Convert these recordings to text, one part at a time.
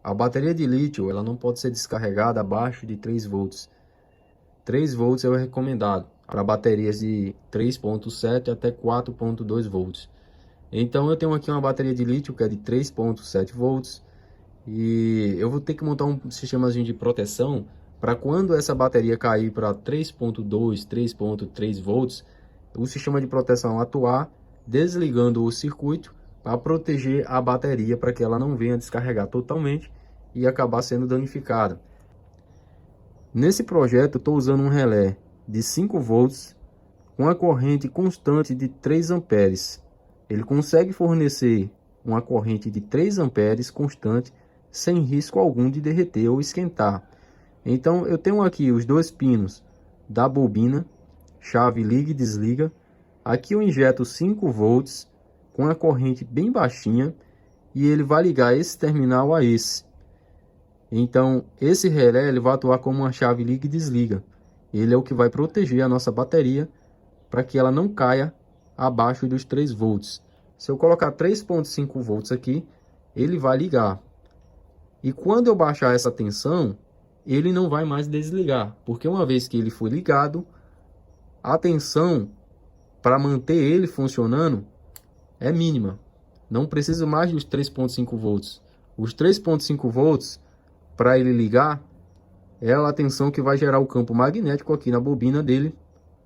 A bateria de lítio, ela não pode ser descarregada abaixo de 3 volts. 3 volts é o recomendado para baterias de 3.7 até 4.2 volts. Então eu tenho aqui uma bateria de lítio que é de 3.7 volts. E eu vou ter que montar um sistemazinho de proteção para quando essa bateria cair para 3.2, 3.3 volts, o sistema de proteção atuar desligando o circuito para proteger a bateria para que ela não venha descarregar totalmente e acabar sendo danificada. Nesse projeto eu estou usando um relé de 5 volts com a corrente constante de 3 amperes. Ele consegue fornecer uma corrente de 3 amperes constante sem risco algum de derreter ou esquentar. Então eu tenho aqui os dois pinos da bobina, chave liga e desliga. Aqui eu injeto 5 volts com a corrente bem baixinha e ele vai ligar esse terminal a esse. Então esse relé ele vai atuar como uma chave liga e desliga. Ele é o que vai proteger a nossa bateria para que ela não caia abaixo dos 3 volts. Se eu colocar 3.5 volts aqui, ele vai ligar. E quando eu baixar essa tensão, ele não vai mais desligar, porque uma vez que ele foi ligado, a tensão para manter ele funcionando é mínima. Não precisa mais dos 3.5 volts. Os 3.5 volts, para ele ligar, é a tensão que vai gerar o campo magnético aqui na bobina dele,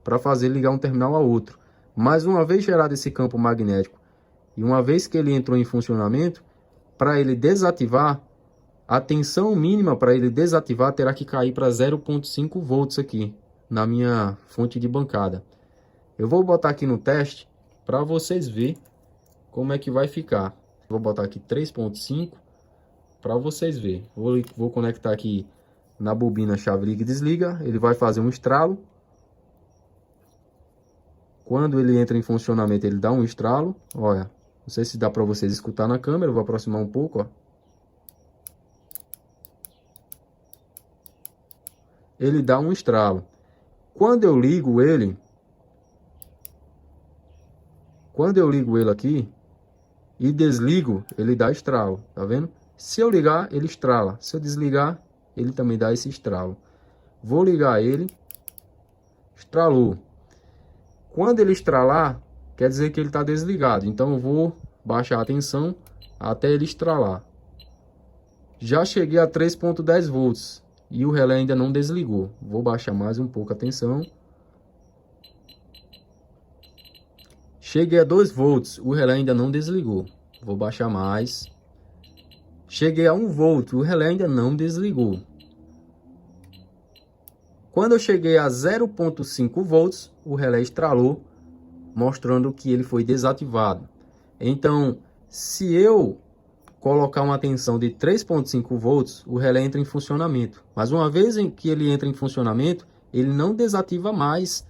para fazer ligar um terminal a outro. Mas uma vez gerado esse campo magnético, e uma vez que ele entrou em funcionamento, para ele desativar, a tensão mínima para ele desativar terá que cair para 0.5 volts aqui, na minha fonte de bancada. Eu vou botar aqui no teste, para vocês verem como é que vai ficar. Vou botar aqui 3.5, para vocês verem. Vou conectar aqui na bobina chave liga e desliga, ele vai fazer um estralo. Quando ele entra em funcionamento, ele dá um estralo. Olha, não sei se dá para vocês escutar na câmera, eu vou aproximar um pouco, ó. Ele dá um estralo. Quando eu ligo ele aqui e desligo, ele dá estralo, tá vendo? Se eu ligar, ele estrala. Se eu desligar, ele também dá esse estralo. Vou ligar ele, estralou. Quando ele estralar, quer dizer que ele está desligado. Então eu vou baixar a tensão até ele estralar. Já cheguei a 3.10 volts e o relé ainda não desligou. Vou baixar mais um pouco a tensão. Cheguei a 2 volts, o relé ainda não desligou. Vou baixar mais. Cheguei a 1 volt, o relé ainda não desligou. Quando eu cheguei a 0.5 volts, o relé estralou, mostrando que ele foi desativado. Então, se eu colocar uma tensão de 3.5 volts, o relé entra em funcionamento. Mas uma vez em que ele entra em funcionamento, ele não desativa mais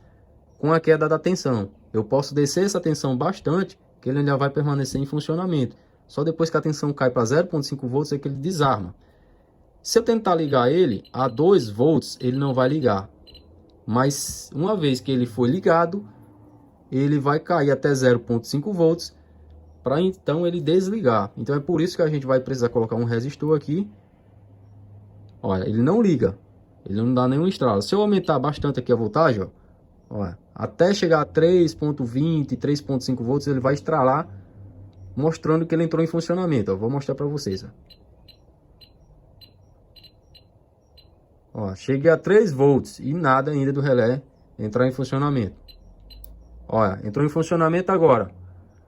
com a queda da tensão. Eu posso descer essa tensão bastante, que ele ainda vai permanecer em funcionamento. Só depois que a tensão cai para 0.5 volts é que ele desarma. Se eu tentar ligar ele a 2 volts, ele não vai ligar. Mas uma vez que ele for ligado, ele vai cair até 0.5 volts, para então ele desligar. Então é por isso que a gente vai precisar colocar um resistor aqui. Olha, ele não liga, ele não dá nenhum estralo. Se eu aumentar bastante aqui a voltagem, ó, olha, até chegar a 3.20, 3.5 volts, ele vai estralar, mostrando que ele entrou em funcionamento. Ó, vou mostrar para vocês. Ó, cheguei a 3 volts e nada ainda do relé entrar em funcionamento. Olha, entrou em funcionamento agora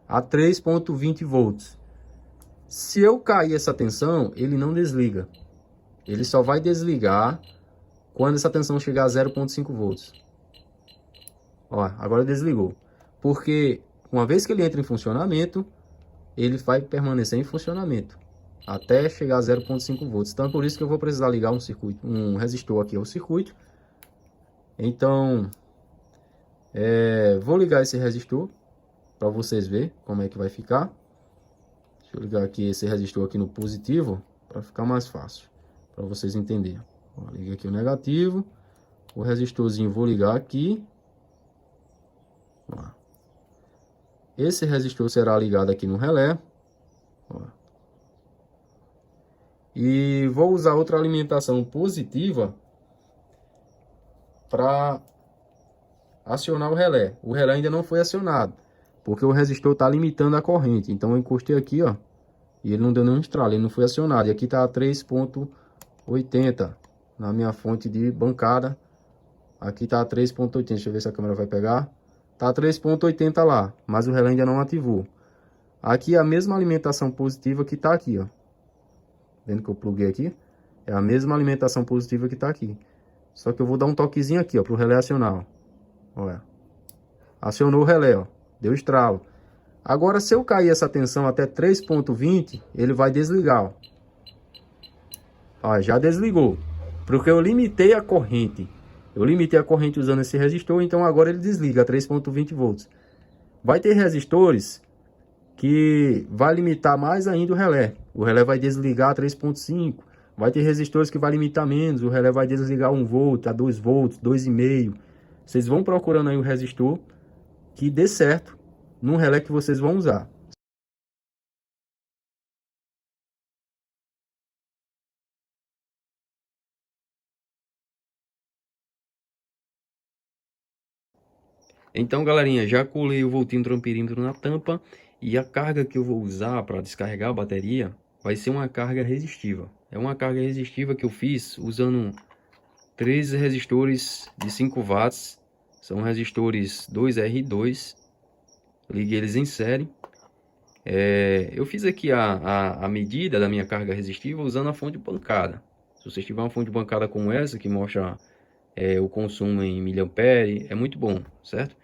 a 3.20 volts. Se eu cair essa tensão, ele não desliga. Ele só vai desligar quando essa tensão chegar a 0.5 volts. Ó, agora desligou. Porque uma vez que ele entra em funcionamento, ele vai permanecer em funcionamento até chegar a 0.5 volts. Então é por isso que eu vou precisar ligar um resistor aqui ao circuito. Então, vou ligar esse resistor para vocês verem como é que vai ficar. Deixa eu ligar aqui esse resistor aqui no positivo para ficar mais fácil para vocês entenderem. Ó, liguei aqui o negativo, o resistorzinho vou ligar aqui. Ó. Esse resistor será ligado aqui no relé. Ó. E vou usar outra alimentação positiva para acionar o relé. O relé ainda não foi acionado, porque o resistor está limitando a corrente. Então eu encostei aqui, ó, e ele não deu nenhum estralo, ele não foi acionado. E aqui está 3.80 na minha fonte de bancada. Aqui está 3.80, deixa eu ver se a câmera vai pegar. Tá 3.80 lá, mas o relé ainda não ativou. Aqui é a mesma alimentação positiva que está aqui, ó. Vendo que eu pluguei aqui? É a mesma alimentação positiva que está aqui. Só que eu vou dar um toquezinho aqui, ó, pro relé acionar, ó. Olha. Acionou o relé, ó. Deu estralo. Agora, se eu cair essa tensão até 3.20, ele vai desligar, ó. Ó, já desligou. Porque eu limitei a corrente. Eu limitei a corrente usando esse resistor, então agora ele desliga a 3.20 volts. Vai ter resistores que vai limitar mais ainda o relé. O relé vai desligar a 3.5. Vai ter resistores que vai limitar menos. O relé vai desligar 1 volt, a 2 volts, 2,5. Vocês vão procurando aí o resistor que dê certo no relé que vocês vão usar. Então, galerinha, já colei o voltinho amperímetro na tampa e a carga que eu vou usar para descarregar a bateria vai ser uma carga resistiva. É uma carga resistiva que eu fiz usando 3 resistores de 5 watts. São resistores 2R2. Liguei eles em série. Eu fiz aqui a medida da minha carga resistiva usando a fonte de bancada. Se você tiver uma fonte de bancada como essa, que mostra o consumo em miliampere, é muito bom, certo?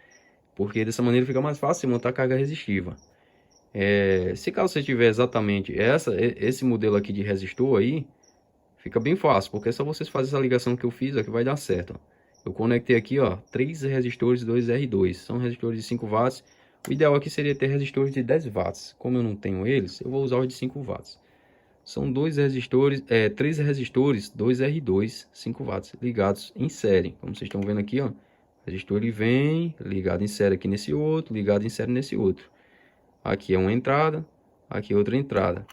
Porque dessa maneira fica mais fácil montar carga resistiva. Se caso você tiver exatamente esse modelo aqui de resistor aí, fica bem fácil, porque é só vocês fazerem essa ligação que eu fiz, ó, que vai dar certo. Ó. Eu conectei aqui, ó, 3 resistores 2R2, são resistores de 5 watts. O ideal aqui seria ter resistores de 10 watts. Como eu não tenho eles, eu vou usar os de 5 watts. São 3 resistores 2R2, 5 watts, ligados em série. Como vocês estão vendo aqui, ó. O resistor ele vem ligado em série aqui nesse outro, ligado em série nesse outro. Aqui é uma entrada, aqui é outra entrada.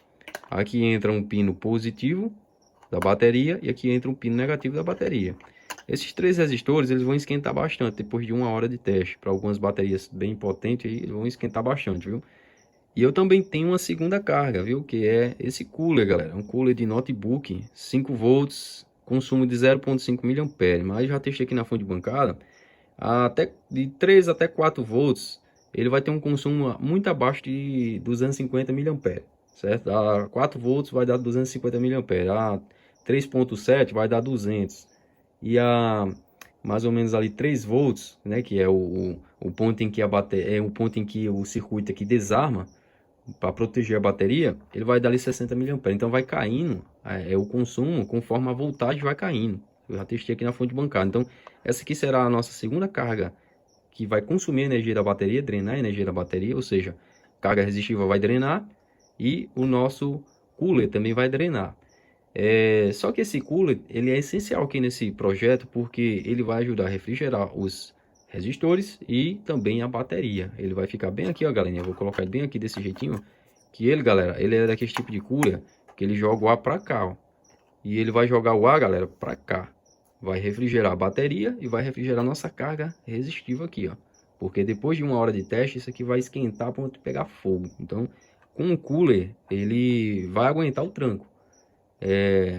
Aqui entra um pino positivo da bateria e aqui entra um pino negativo da bateria. Esses 3 resistores eles vão esquentar bastante depois de 1 hora de teste. Para algumas baterias bem potentes eles vão esquentar bastante, viu? E eu também tenho uma segunda carga, viu? Que é esse cooler, galera. Um cooler de notebook, 5 volts, consumo de 0.5 mA. Mas já testei aqui na fonte de bancada, até de 3 até 4 volts, ele vai ter um consumo muito abaixo de 250 mA, certo? A 4 volts vai dar 250 mA, a 3.7 vai dar 200. E a mais ou menos ali 3 volts, né, que é o ponto em que a bateria, o ponto em que o circuito aqui desarma para proteger a bateria, ele vai dar ali 60 mA. Então vai caindo o consumo conforme a voltagem vai caindo. Eu já testei aqui na fonte bancada. Então essa aqui será a nossa segunda carga que vai consumir a energia da bateria, drenar a energia da bateria, ou seja, carga resistiva vai drenar e o nosso cooler também vai drenar. Só que esse cooler ele é essencial aqui nesse projeto porque ele vai ajudar a refrigerar os resistores e também a bateria. Ele vai ficar bem aqui, ó, galera. Eu vou colocar ele bem aqui desse jeitinho, que ele, galera, ele é daquele tipo de cooler que ele joga o ar para cá, ó. E ele vai jogar o ar, galera, para cá. Vai refrigerar a bateria e vai refrigerar nossa carga resistiva aqui, ó. Porque depois de 1 hora de teste, isso aqui vai esquentar para pegar fogo. Então, com o cooler, ele vai aguentar o tranco.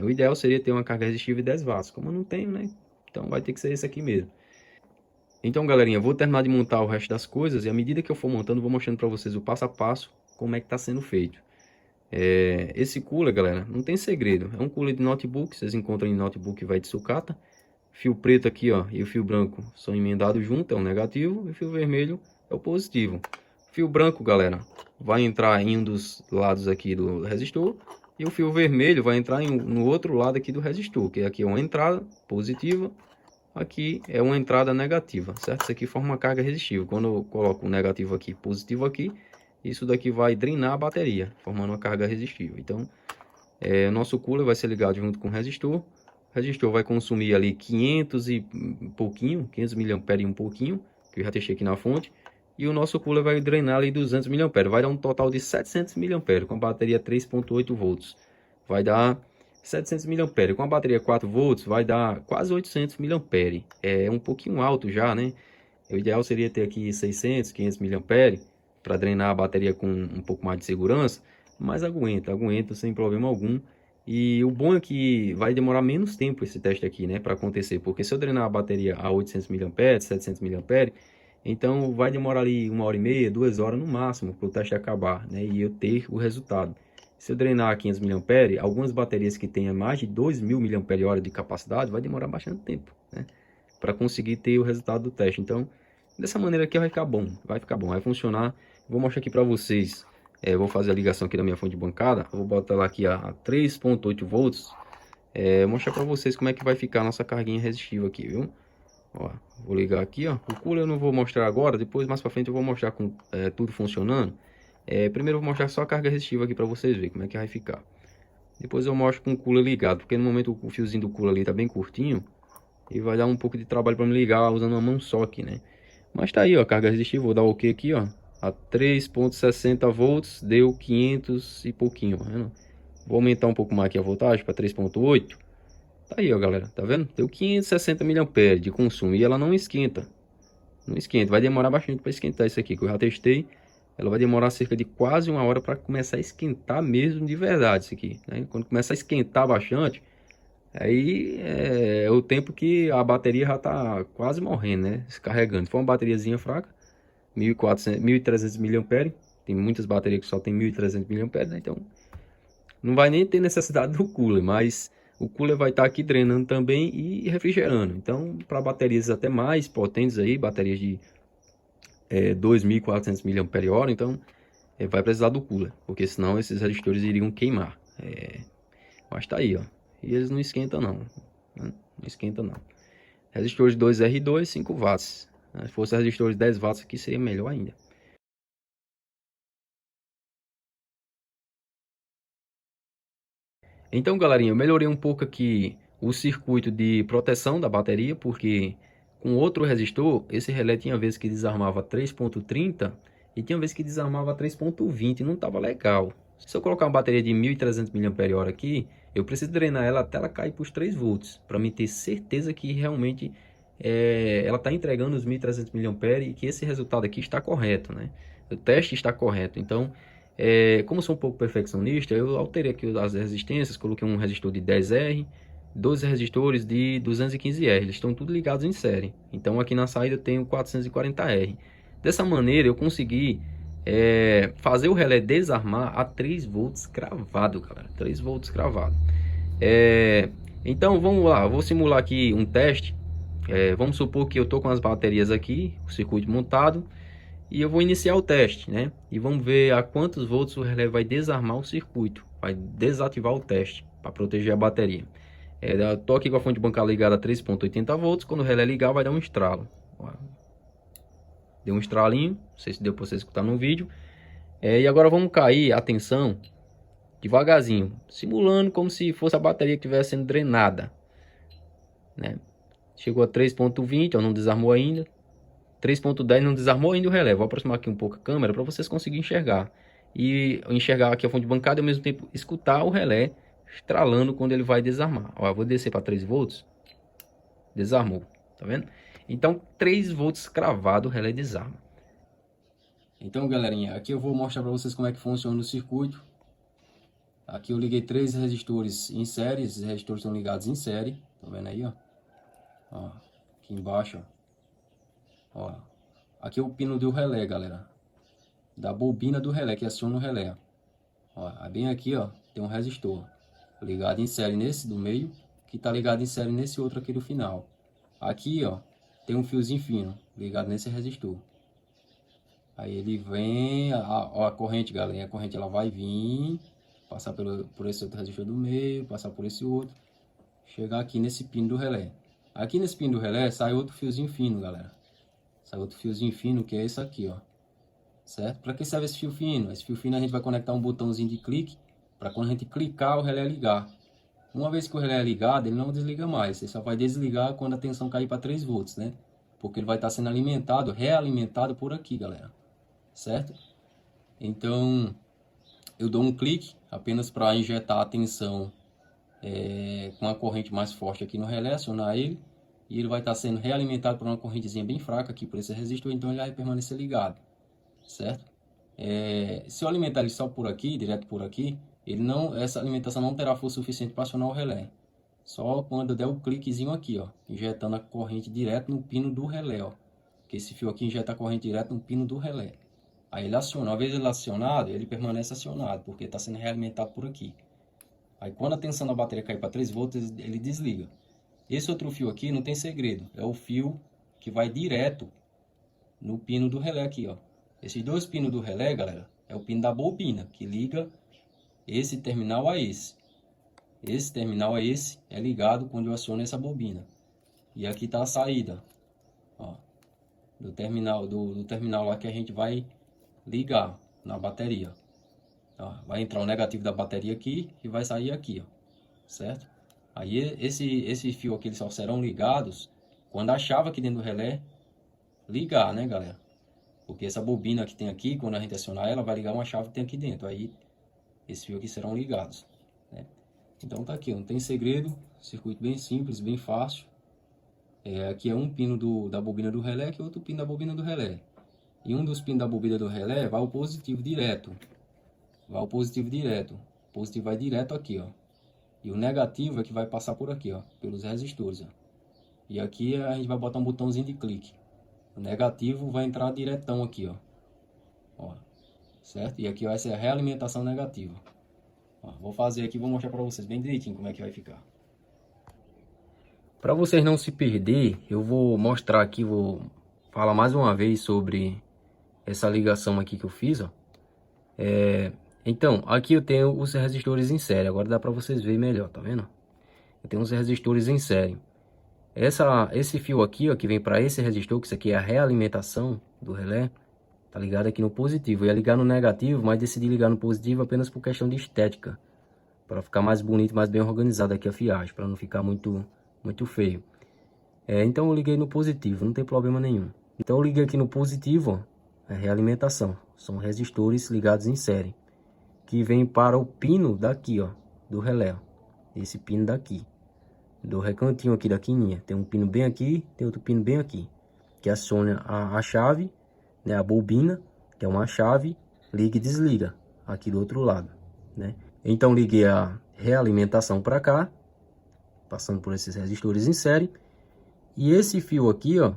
O ideal seria ter uma carga resistiva de 10 watts. Como eu não tenho, né? Então vai ter que ser esse aqui mesmo. Então, galerinha, vou terminar de montar o resto das coisas. E à medida que eu for montando, vou mostrando para vocês o passo a passo, como é que está sendo feito. Esse cooler, galera, não tem segredo. É um cooler de notebook. Vocês encontram em notebook vai de sucata. Fio preto aqui, ó, e o fio branco são emendados junto, é o negativo. E o fio vermelho é o positivo. Fio branco, galera, vai entrar em um dos lados aqui do resistor. E o fio vermelho vai entrar no outro lado aqui do resistor, que aqui é uma entrada positiva, aqui é uma entrada negativa, certo? Isso aqui forma uma carga resistiva. Quando eu coloco o negativo aqui, positivo aqui, isso daqui vai drenar a bateria, formando uma carga resistiva. Então, nosso cooler vai ser ligado junto com o resistor. O resistor vai consumir ali 500 e pouquinho, 500 mA e um pouquinho, que eu já testei aqui na fonte. E o nosso cooler vai drenar ali 200 mA. Vai dar um total de 700 mA com a bateria 3.8 volts. Vai dar 700 mAh. Com a bateria 4 volts vai dar quase 800 mAh. É um pouquinho alto já, né? O ideal seria ter aqui 600, 500 mAh para drenar a bateria com um pouco mais de segurança, mas aguenta sem problema algum. E o bom é que vai demorar menos tempo esse teste aqui, né, para acontecer, porque se eu drenar a bateria a 800 mAh, 700 mAh, então vai demorar ali 1h30, 2 horas no máximo para o teste acabar, né, e eu ter o resultado. Se eu drenar a 500 mAh, algumas baterias que tenham mais de 2.000 mAh de capacidade, vai demorar bastante tempo, né, para conseguir ter o resultado do teste. Então, dessa maneira aqui vai ficar bom, vai funcionar. Vou mostrar aqui para vocês. Vou fazer a ligação aqui da minha fonte de bancada. Vou botar ela aqui a 3.8 volts. Vou mostrar para vocês como é que vai ficar a nossa carguinha resistiva aqui, viu? Ó, vou ligar aqui, ó. O cooler eu não vou mostrar agora, depois mais para frente eu vou mostrar com tudo funcionando. Primeiro eu vou mostrar só a carga resistiva aqui para vocês verem como é que vai ficar. Depois eu mostro com o cooler ligado, porque no momento o fiozinho do cooler ali tá bem curtinho e vai dar um pouco de trabalho para me ligar usando uma mão só aqui, né? Mas tá aí, ó, carga resistiva. Vou dar o OK aqui, ó. A 3.60 volts deu 500 e pouquinho, né? Vou aumentar um pouco mais aqui a voltagem para 3.8. Tá aí, ó, galera, tá vendo? Deu 560 mAh de consumo e ela não esquenta. Não esquenta, vai demorar bastante para esquentar isso aqui, que eu já testei. Ela vai demorar cerca de quase 1 hora para começar a esquentar mesmo de verdade isso aqui, né? Quando começa a esquentar bastante, aí é o tempo que a bateria já tá quase morrendo, né? Descarregando. Se for uma bateriazinha fraca, 1.400, 1.300 mAh. Tem muitas baterias que só tem 1.300 mAh, né? Então não vai nem ter necessidade do cooler, mas o cooler vai estar aqui drenando também e refrigerando. Então, para baterias até mais potentes aí, baterias de 2.400 mAh, então vai precisar do cooler, porque senão esses resistores iriam queimar. Mas tá aí, ó. E eles não esquentam não, né? Não esquenta não. Resistores 2R2, 5 watts. Se fosse resistores 10 watts aqui seria melhor ainda. Então, galerinha, eu melhorei um pouco aqui o circuito de proteção da bateria, porque com outro resistor, esse relé tinha vezes que desarmava 3.30 e tinha vezes que desarmava 3.20 e não estava legal. Se eu colocar uma bateria de 1.300 mAh aqui, eu preciso drenar ela até ela cair para os 3 volts, para me ter certeza que realmente ela está entregando os 1.300 mAh e que esse resultado aqui está correto, né? O teste está correto. Então, como sou um pouco perfeccionista, eu alterei aqui as resistências, coloquei um resistor de 10R, 12 resistores de 215R, eles estão tudo ligados em série. Então aqui na saída eu tenho 440R. Dessa maneira eu consegui fazer o relé desarmar a 3 volts cravado, galera, 3 volts cravado. Então vamos lá, eu vou simular aqui um teste. Vamos supor que eu estou com as baterias aqui, o circuito montado, e eu vou iniciar o teste, né? E vamos ver a quantos volts o relé vai desarmar o circuito, vai desativar o teste para proteger a bateria. Eu tô aqui com a fonte de bancada ligada a 3.80 volts, quando o relé ligar vai dar um estralo. Ó, deu um estralinho, não sei se deu para você escutar no vídeo. E agora vamos cair a tensão devagarzinho, simulando como se fosse a bateria que estivesse sendo drenada, né? Chegou a 3.20, não desarmou ainda. 3.10 não desarmou ainda o relé. Vou aproximar aqui um pouco a câmera para vocês conseguirem enxergar. E enxergar aqui a fonte de bancada e ao mesmo tempo escutar o relé estralando quando ele vai desarmar. Ó, eu vou descer para 3 volts. Desarmou, tá vendo? Então 3 volts cravado, o relé desarma. Então, galerinha, aqui eu vou mostrar para vocês como é que funciona o circuito. Aqui eu liguei 3 resistores em série. Esses resistores estão ligados em série. Tá vendo aí, ó? Ó, aqui embaixo, ó. Aqui é o pino do relé, galera. Da bobina do relé, que aciona o relé. Ó, bem aqui, ó, tem um resistor ligado em série nesse do meio, que tá ligado em série nesse outro aqui do final. Aqui, ó, tem um fiozinho fino ligado nesse resistor. Aí ele vem, ó, a corrente, galera, a corrente ela vai vir, passar por esse outro resistor do meio, passar por esse outro, chegar aqui nesse pino do relé. Aqui nesse pino do relé sai outro fiozinho fino, galera. Sai outro fiozinho fino, que é esse aqui, ó. Certo? Para que serve esse fio fino? Esse fio fino a gente vai conectar um botãozinho de clique para quando a gente clicar o relé ligar. Uma vez que o relé é ligado, ele não desliga mais. Ele só vai desligar quando a tensão cair para 3 volts, né? Porque ele vai estar sendo alimentado, realimentado por aqui, galera. Certo? Então, eu dou um clique apenas para injetar a tensão com uma corrente mais forte aqui no relé, acionar ele, e ele vai estar sendo realimentado por uma correntezinha bem fraca aqui por esse resistor, então ele vai permanecer ligado, certo? Se eu alimentar ele só por aqui, direto por aqui, essa alimentação não terá força suficiente para acionar o relé. Só quando eu der o cliquezinho aqui, ó, injetando a corrente direto no pino do relé, ó. Porque esse fio aqui injeta a corrente direto no pino do relé. Aí ele aciona. Uma vez ele acionado, ele permanece acionado, porque está sendo realimentado por aqui. Aí quando a tensão da bateria cair para 3 volts, ele desliga. Esse outro fio aqui não tem segredo. É o fio que vai direto no pino do relé aqui, ó. Esses dois pinos do relé, galera, é o pino da bobina, que liga esse terminal a esse. Esse terminal a esse é ligado quando eu aciono essa bobina. E aqui está a saída, ó, do terminal lá que a gente vai ligar na bateria. Tá? Vai entrar o negativo da bateria aqui e vai sair aqui, ó, certo? Aí esse fio aqui eles só serão ligados quando a chave aqui dentro do relé ligar, né, galera? Porque essa bobina que tem aqui, quando a gente acionar ela, vai ligar uma chave que tem aqui dentro. Aí esses fios aqui serão ligados, né? Então tá aqui, não tem segredo, circuito bem simples, bem fácil. Aqui é um pino da bobina do relé, aqui é outro pino da bobina do relé. E um dos pinos da bobina do relé vai ao positivo direto. Vai ao positivo direto. O positivo vai direto aqui, ó. E o negativo é que vai passar por aqui, ó, pelos resistores, ó. E aqui a gente vai botar um botãozinho de clique. O negativo vai entrar diretão aqui, ó, certo? E aqui vai ser a realimentação negativa. Ó, vou fazer aqui, vou mostrar para vocês bem direitinho como é que vai ficar. Para vocês não se perder, eu vou mostrar aqui, vou falar mais uma vez sobre essa ligação aqui que eu fiz, ó. Então, aqui eu tenho os resistores em série, agora dá para vocês verem melhor, tá vendo? Eu tenho os resistores em série. Esse fio aqui, ó, que vem para esse resistor, que isso aqui é a realimentação do relé, tá ligado aqui no positivo. Eu ia ligar no negativo, mas decidi ligar no positivo apenas por questão de estética, para ficar mais bonito, mais bem organizado aqui a fiagem, para não ficar muito feio. Então eu liguei no positivo, não tem problema nenhum. Então eu liguei aqui no positivo, ó, realimentação. São resistores ligados em série, que vem para o pino daqui, ó, do relé, ó. Esse pino daqui, do recantinho aqui da quininha, tem um pino bem aqui, tem outro pino bem aqui, que aciona a chave, né, a bobina, que é uma chave, liga e desliga aqui do outro lado, né? Então liguei a realimentação para cá, passando por esses resistores em série, e esse fio aqui, ó,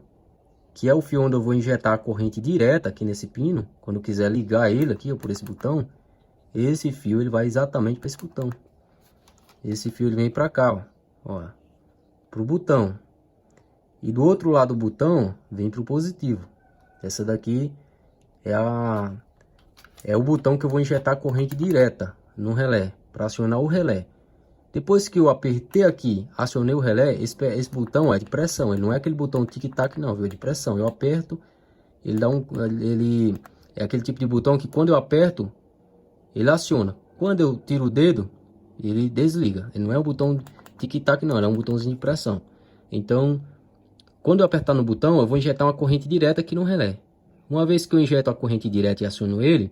que é o fio onde eu vou injetar a corrente direta aqui nesse pino, quando eu quiser ligar ele aqui, ó, por esse botão, esse fio ele vai exatamente para esse botão. Esse fio ele vem para cá, ó, pro botão. E do outro lado do botão vem pro positivo. Essa daqui é o botão que eu vou injetar a corrente direta no relé, para acionar o relé. Depois que eu apertei aqui, acionei o relé, esse botão é de pressão, ele não é aquele botão tic-tac não, viu? É de pressão. Eu aperto, ele é aquele tipo de botão que quando eu aperto, ele aciona. Quando eu tiro o dedo, ele desliga. Ele não é um botão tic-tac não, ele é um botãozinho de pressão. Então, quando eu apertar no botão, eu vou injetar uma corrente direta aqui no relé. Uma vez que eu injeto a corrente direta e aciono ele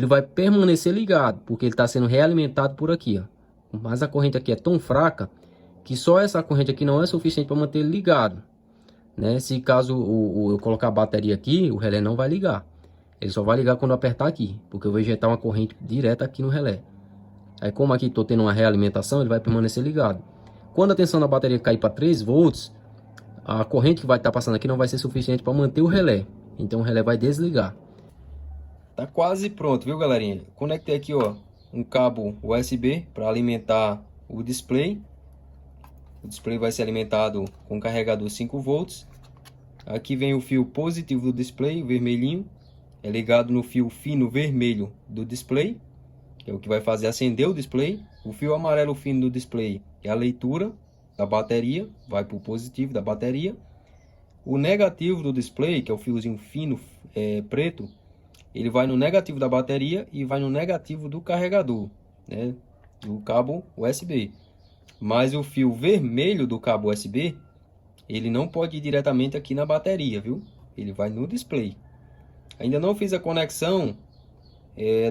vai permanecer ligado, porque ele está sendo realimentado por aqui, ó. Mas a corrente aqui é tão fraca que só essa corrente aqui não é suficiente para manter ele ligado, né? Se caso eu colocar a bateria aqui, o relé não vai ligar. Ele só vai ligar quando eu apertar aqui, porque eu vou injetar uma corrente direta aqui no relé. Aí como aqui estou tendo uma realimentação, ele vai permanecer ligado. Quando a tensão da bateria cair para 3 volts, a corrente que vai estar passando aqui não vai ser suficiente para manter o relé. Então o relé vai desligar. Tá quase pronto, viu, galerinha? Conectei aqui, ó, um cabo USB para alimentar o display. O display vai ser alimentado com carregador 5 volts. Aqui vem o fio positivo do display, vermelhinho. É ligado no fio fino vermelho do display, que é o que vai fazer acender o display. O fio amarelo fino do display é a leitura da bateria, vai para o positivo da bateria. O negativo do display, que é o fiozinho fino preto, ele vai no negativo da bateria e vai no negativo do carregador, né, do cabo USB. Mas o fio vermelho do cabo USB, ele não pode ir diretamente aqui na bateria, viu? Ele vai no display. Ainda não fiz a conexão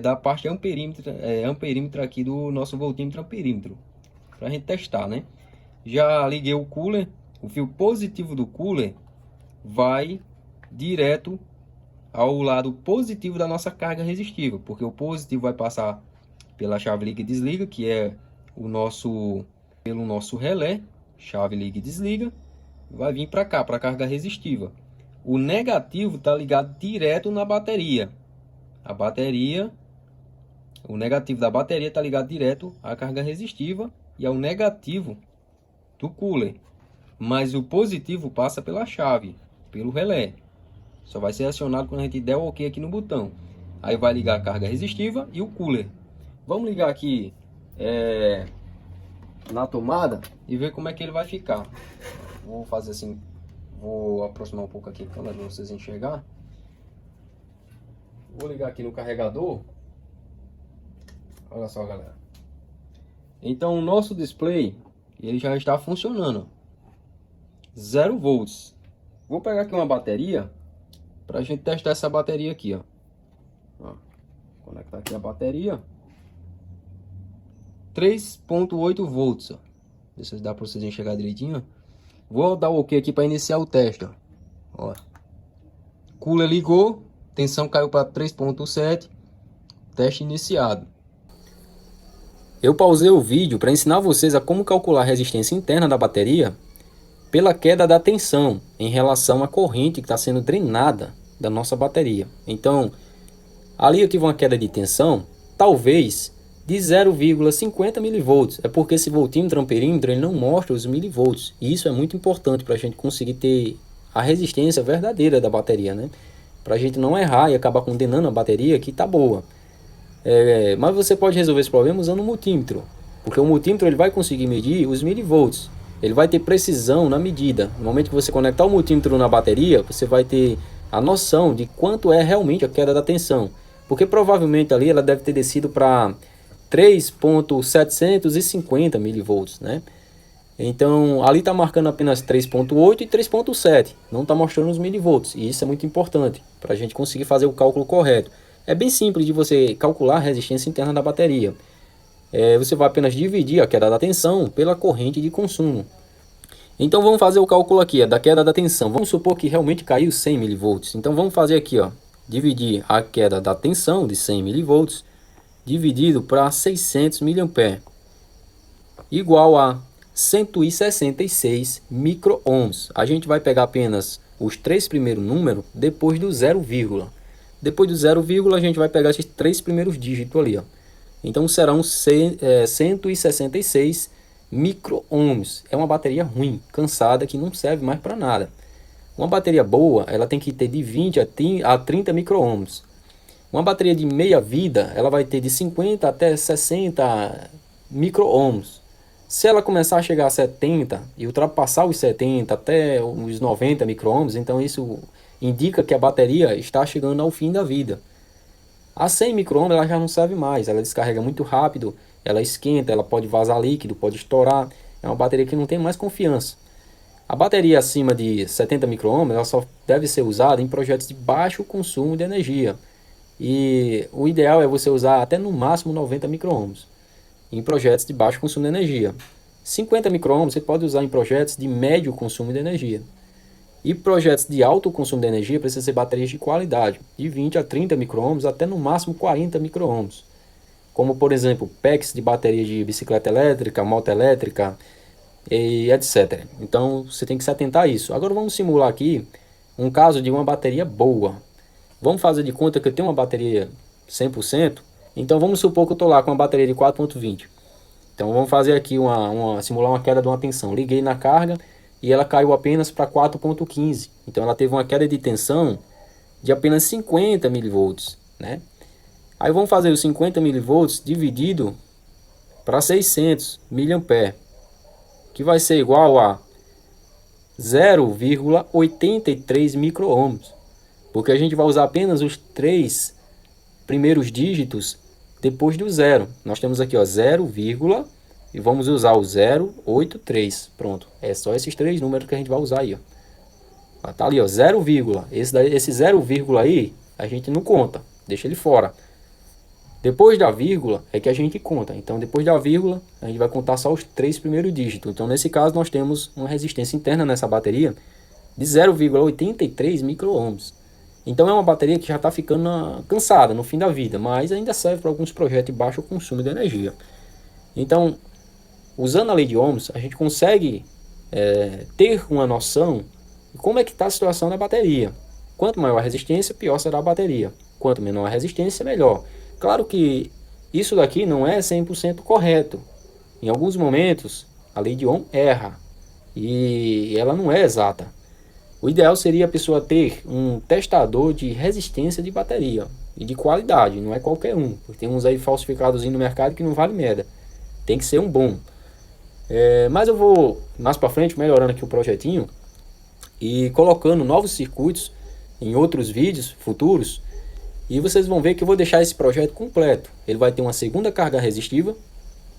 da parte amperímetro aqui do nosso voltímetro amperímetro. para a gente testar, né? Já liguei o cooler, o fio positivo do cooler vai direto ao lado positivo da nossa carga resistiva, porque o positivo vai passar pela chave liga e desliga, que é pelo nosso relé, chave liga e desliga, vai vir para cá, para a carga resistiva. O negativo está ligado direto na bateria. O negativo da bateria está ligado direto à carga resistiva e ao negativo do cooler. Mas o positivo passa pela chave, pelo relé. Só vai ser acionado quando a gente der o OK aqui no botão. Aí vai ligar a carga resistiva e o cooler. Vamos ligar aqui na tomada e ver como é que ele vai ficar. Vou fazer assim, vou aproximar um pouco aqui a câmera para vocês enxergar. Vou ligar aqui no carregador. Olha só, galera. Então o nosso display, ele já está funcionando. 0 volts. Vou pegar aqui uma bateria para a gente testar essa bateria aqui, ó. Conectar aqui a bateria. 3.8 volts, ó. Deixa eu dar para vocês enxergar direitinho. Vou dar o OK aqui para iniciar o teste, ó. Cooler ligou, tensão caiu para 3.7. Teste iniciado. Eu pausei o vídeo para ensinar vocês a como calcular a resistência interna da bateria pela queda da tensão em relação à corrente que está sendo drenada da nossa bateria. Então, ali eu tive uma queda de tensão, talvez de 0,50 milivolts. É porque esse voltímetro amperímetro ele não mostra os milivolts. E isso é muito importante para a gente conseguir ter a resistência verdadeira da bateria, né? Para a gente não errar e acabar condenando a bateria que está boa. Mas você pode resolver esse problema usando o multímetro, porque o multímetro ele vai conseguir medir os milivolts. Ele vai ter precisão na medida. No momento que você conectar o multímetro na bateria, você vai ter a noção de quanto é realmente a queda da tensão, porque provavelmente ali ela deve ter descido para 3.750 milivolts, né? Então ali está marcando apenas 3.8 e 3.7, não está mostrando os milivolts, e isso é muito importante para a gente conseguir fazer o cálculo correto. É bem simples de você calcular a resistência interna da bateria. Você vai apenas dividir a queda da tensão pela corrente de consumo. Então vamos fazer o cálculo aqui da queda da tensão. Vamos supor que realmente caiu 100 milivolts. Então vamos fazer aqui, ó, dividir a queda da tensão de 100 milivolts dividido para 600 mA igual a 166 micro-ohms. A gente vai pegar apenas os 3 primeiros números depois do 0, depois do 0, a gente vai pegar esses 3 primeiros dígitos ali, ó. Então serão 166 micro-ohms. É uma bateria ruim, cansada, que não serve mais para nada. Uma bateria boa, ela tem que ter de 20 a 30 micro-ohms. Uma bateria de meia vida, ela vai ter de 50 até 60 micro-ohms. Se ela começar a chegar a 70 e ultrapassar os 70 até os 90 micro-ohms, então isso indica que a bateria está chegando ao fim da vida. A 100 micro-ohms ela já não serve mais, ela descarrega muito rápido, ela esquenta, ela pode vazar líquido, pode estourar. É uma bateria que não tem mais confiança. A bateria acima de 70 micro-ohms ela só deve ser usada em projetos de baixo consumo de energia. E o ideal é você usar até no máximo 90 micro-ohms em projetos de baixo consumo de energia. 50 micro-ohms você pode usar em projetos de médio consumo de energia. E projetos de alto consumo de energia precisam ser baterias de qualidade, de 20 a 30 micro-ohms até no máximo 40 micro-ohms. Como por exemplo, packs de bateria de bicicleta elétrica, moto elétrica, e etc. Então você tem que se atentar a isso. Agora vamos simular aqui um caso de uma bateria boa. Vamos fazer de conta que eu tenho uma bateria 100%. Então vamos supor que eu estou lá com uma bateria de 4.20. Então vamos fazer aqui simular uma queda de uma tensão. Liguei na carga e ela caiu apenas para 4.15. Então ela teve uma queda de tensão de apenas 50 milivolts, né? Aí vamos fazer os 50 milivolts dividido para 600 mA, que vai ser igual a 0,83 micro-ohms, porque a gente vai usar apenas os 3 primeiros dígitos depois do 0. Nós temos aqui, ó, 0, e vamos usar o 083. Pronto, é só esses 3 números que a gente vai usar aí, ó. Tá ali, ó, 0, esse 0, aí a gente não conta, deixa ele fora. Depois da vírgula é que a gente conta. Então, depois da vírgula, a gente vai contar só os 3 primeiros dígitos. Então, nesse caso, nós temos uma resistência interna nessa bateria de 0,83 micro-ohms. Então, é uma bateria que já está ficando cansada no fim da vida, mas ainda serve para alguns projetos de baixo consumo de energia. Então, usando a lei de Ohms, a gente consegue ter uma noção de como é que está a situação da bateria. Quanto maior a resistência, pior será a bateria. Quanto menor a resistência, melhor. Claro que isso daqui não é 100% correto. Em alguns momentos, a lei de Ohm erra e ela não é exata. O ideal seria a pessoa ter um testador de resistência de bateria e de qualidade, não é qualquer um. Porque tem uns aí falsificados no mercado que não vale merda. Tem que ser um bom. Mas eu vou mais para frente melhorando aqui o projetinho e colocando novos circuitos em outros vídeos futuros. E vocês vão ver que eu vou deixar esse projeto completo. Ele vai ter uma segunda carga resistiva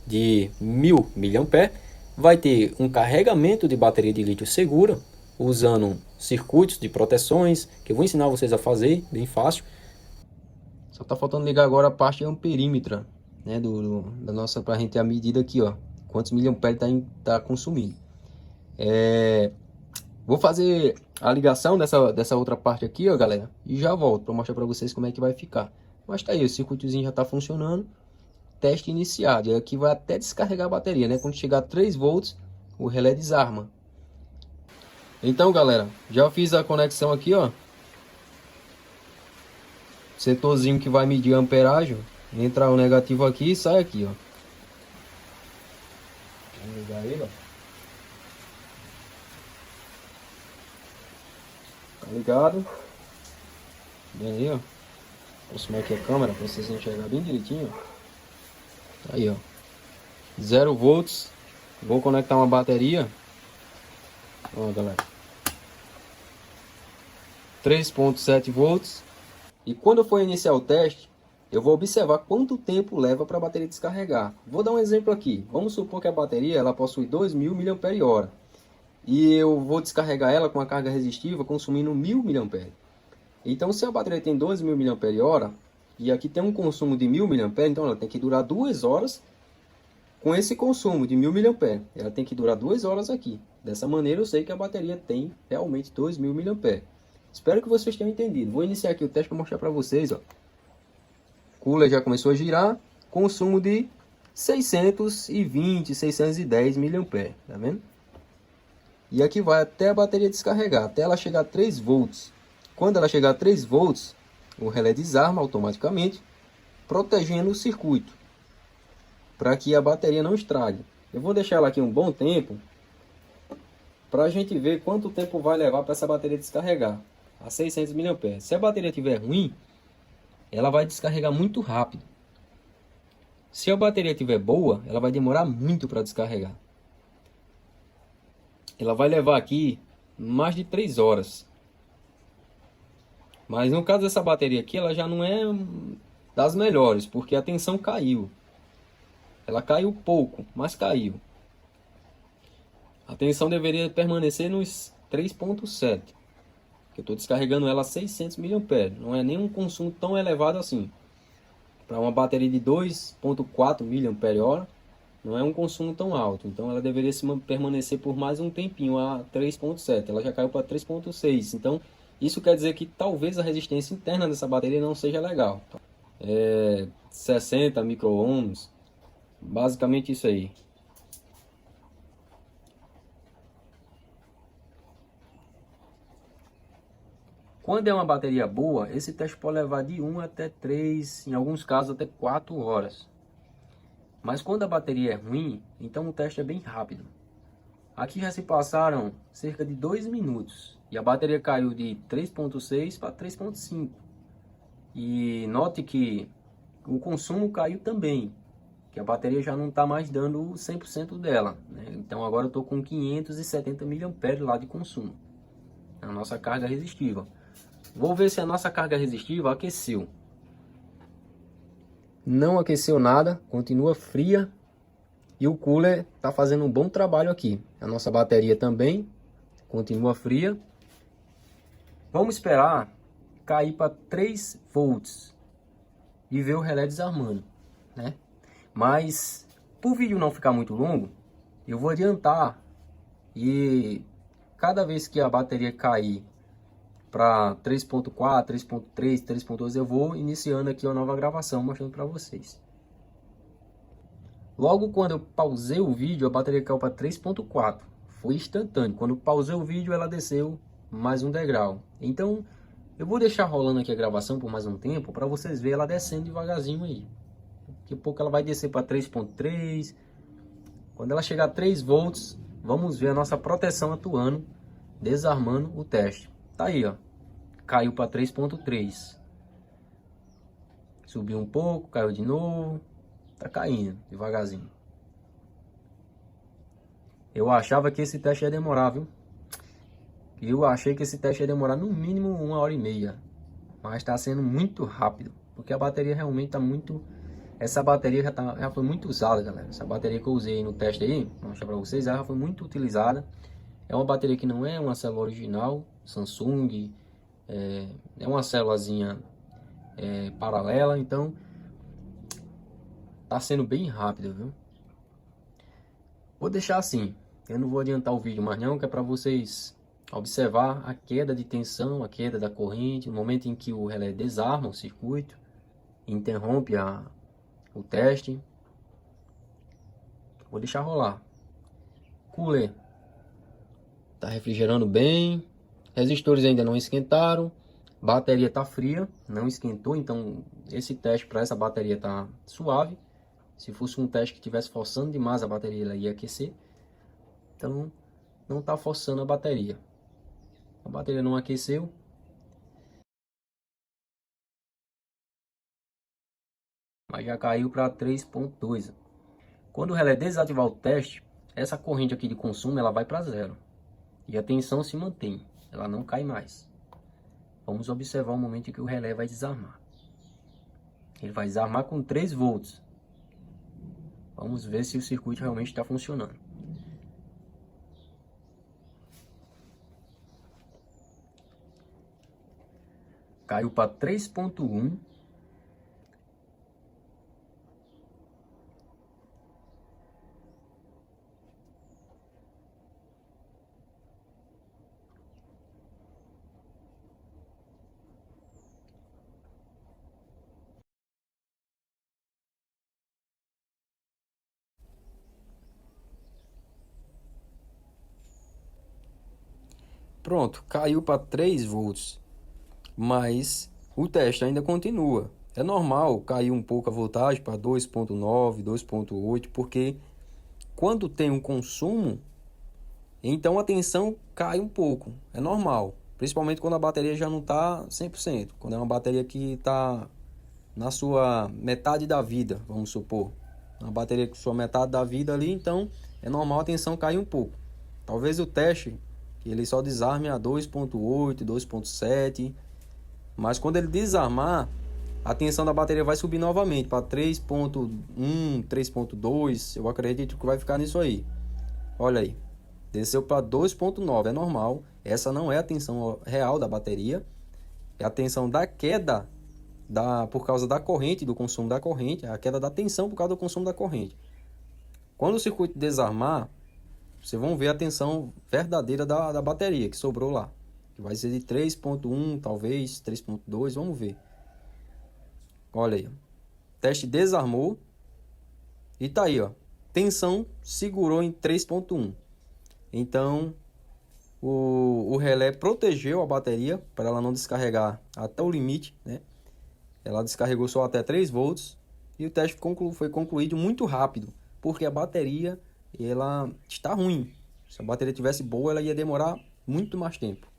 de 1000 mAh, vai ter um carregamento de bateria de lítio segura, usando circuitos de proteções, que eu vou ensinar vocês a fazer, bem fácil. Só tá faltando ligar agora a parte amperímetra, né, da nossa, pra gente ter a medida aqui, ó, quantos miliamperes tá consumindo. Vou fazer a ligação dessa outra parte aqui, ó, galera, e já volto para mostrar para vocês como é que vai ficar. Mas tá aí, o circuitozinho já tá funcionando. Teste iniciado. E aqui vai até descarregar a bateria, né? Quando chegar a 3 volts, o relé desarma. Então, galera, já fiz a conexão aqui, ó. Setorzinho que vai medir a amperagem. Entra o negativo aqui e sai aqui, ó. Vamos ligar ele, ó. Tá ligado? Bem aí, ó. Vou aproximar aqui a câmera para vocês enxergarem bem direitinho, ó. Aí, ó. 0 volts. Vou conectar uma bateria. Ó, galera. 3.7 volts. E quando eu for iniciar o teste, eu vou observar quanto tempo leva para a bateria descarregar. Vou dar um exemplo aqui. Vamos supor que a bateria ela possui 2000 mAh. E eu vou descarregar ela com a carga resistiva consumindo 1000 mAh. Então, se a bateria tem 2000 mAh e aqui tem um consumo de 1000 mAh, então ela tem que durar 2 horas com esse consumo de 1000 mAh. Ela tem que durar 2 horas aqui. Dessa maneira eu sei que a bateria tem realmente 2000 mAh. Espero que vocês tenham entendido. Vou iniciar aqui o teste para mostrar para vocês, ó. O cooler já começou a girar. Consumo de 620, 610 mAh. Tá vendo? E aqui vai até a bateria descarregar, até ela chegar a 3 volts. Quando ela chegar a 3 volts, o relé desarma automaticamente, protegendo o circuito, para que a bateria não estrague. Eu vou deixar ela aqui um bom tempo, para a gente ver quanto tempo vai levar para essa bateria descarregar, a 600 mAh. Se a bateria estiver ruim, ela vai descarregar muito rápido. Se a bateria estiver boa, ela vai demorar muito para descarregar. Ela vai levar aqui mais de 3 horas. Mas no caso dessa bateria aqui, ela já não é das melhores, porque a tensão caiu. Ela caiu pouco, mas caiu. A tensão deveria permanecer nos 3.7. Eu estou descarregando ela a 600 mAh. Não é nem um consumo tão elevado assim. Para uma bateria de 2.4 mAh, não é um consumo tão alto. Então ela deveria permanecer por mais um tempinho a 3.7. Ela já caiu para 3.6. Então isso quer dizer que talvez a resistência interna dessa bateria não seja legal. 60 micro-ohms. Basicamente isso aí. Quando é uma bateria boa, esse teste pode levar de 1 até 3, em alguns casos até 4 horas. Mas quando a bateria é ruim, então o teste é bem rápido. Aqui já se passaram cerca de 2 minutos e a bateria caiu de 3.6 para 3.5. E note que o consumo caiu também, que a bateria já não está mais dando 100% dela, né? Então agora eu estou com 570 mAh lá de consumo, a nossa carga resistiva. Vou ver se a nossa carga resistiva aqueceu. Não aqueceu nada, continua fria. E o cooler está fazendo um bom trabalho aqui. A nossa bateria também continua fria. Vamos esperar cair para 3 volts. e ver o relé desarmando, né? Mas, para o vídeo não ficar muito longo, eu vou adiantar e cada vez que a bateria cair para 3.4, 3.3, 3.2, eu vou iniciando aqui uma nova gravação mostrando para vocês. Logo quando eu pausei o vídeo, a bateria caiu para 3.4. Foi instantâneo. Quando eu pausei o vídeo, ela desceu mais um degrau. Então, eu vou deixar rolando aqui a gravação por mais um tempo para vocês verem ela descendo devagarzinho aí. Daqui a pouco ela vai descer para 3.3. Quando ela chegar a 3 volts, vamos ver a nossa proteção atuando, desarmando o teste. Tá aí, ó. Caiu para 3.3. Subiu um pouco, caiu de novo. Tá caindo devagarzinho. Eu achava que esse teste ia demorar, viu? Eu achei que esse teste ia demorar no mínimo 1h30. Mas tá sendo muito rápido. Porque a bateria realmente tá muito... Essa bateria já foi muito usada, galera. Essa bateria que eu usei no teste aí, vou mostrar pra vocês, ela já foi muito utilizada. É uma bateria que não é uma célula original, Samsung. É uma célulazinha paralela, então... Tá sendo bem rápido, viu? Vou deixar assim. Eu não vou adiantar o vídeo mais não, que é para vocês observar a queda de tensão, a queda da corrente, no momento em que o relé desarma o circuito, interrompe o teste. Vou deixar rolar. Cooler tá refrigerando bem. Resistores ainda não esquentaram. Bateria tá fria, não esquentou, então esse teste para essa bateria tá suave. Se fosse um teste que estivesse forçando demais a bateria, ela ia aquecer. Então, não está forçando a bateria. A bateria não aqueceu. Mas já caiu para 3.2. Quando o relé desativar o teste, essa corrente aqui de consumo ela vai para zero. E a tensão se mantém. Ela não cai mais. Vamos observar o momento em que o relé vai desarmar. Ele vai desarmar com 3 volts. Vamos ver se o circuito realmente está funcionando. Caiu para 3.1. Pronto, caiu para 3 volts. Mas o teste ainda continua. É normal cair um pouco a voltagem para 2.9, 2.8, porque quando tem um consumo, então a tensão cai um pouco. É normal, principalmente quando a bateria já não está 100%, quando é uma bateria que está na sua metade da vida, vamos supor. Uma bateria com sua metade da vida ali, então é normal a tensão cair um pouco. Talvez o teste ele só desarme a 2.8, 2.7, mas quando ele desarmar, a tensão da bateria vai subir novamente para 3.1, 3.2. Eu acredito que vai ficar nisso aí. Olha aí, desceu para 2.9, é normal. Essa não é a tensão real da bateria, é a tensão da queda por causa da corrente, do consumo da corrente, é a queda da tensão por causa do consumo da corrente. Quando o circuito desarmar, vocês vão ver a tensão verdadeira da bateria que sobrou lá. Que vai ser de 3.1, talvez 3.2, vamos ver. Olha aí, o teste desarmou e tá aí, ó. Tensão segurou em 3.1. Então, o relé protegeu a bateria para ela não descarregar até o limite, né? Ela descarregou só até 3 volts e o teste foi concluído muito rápido, porque a bateria ela está ruim. Se a bateria tivesse boa, ela ia demorar muito mais tempo.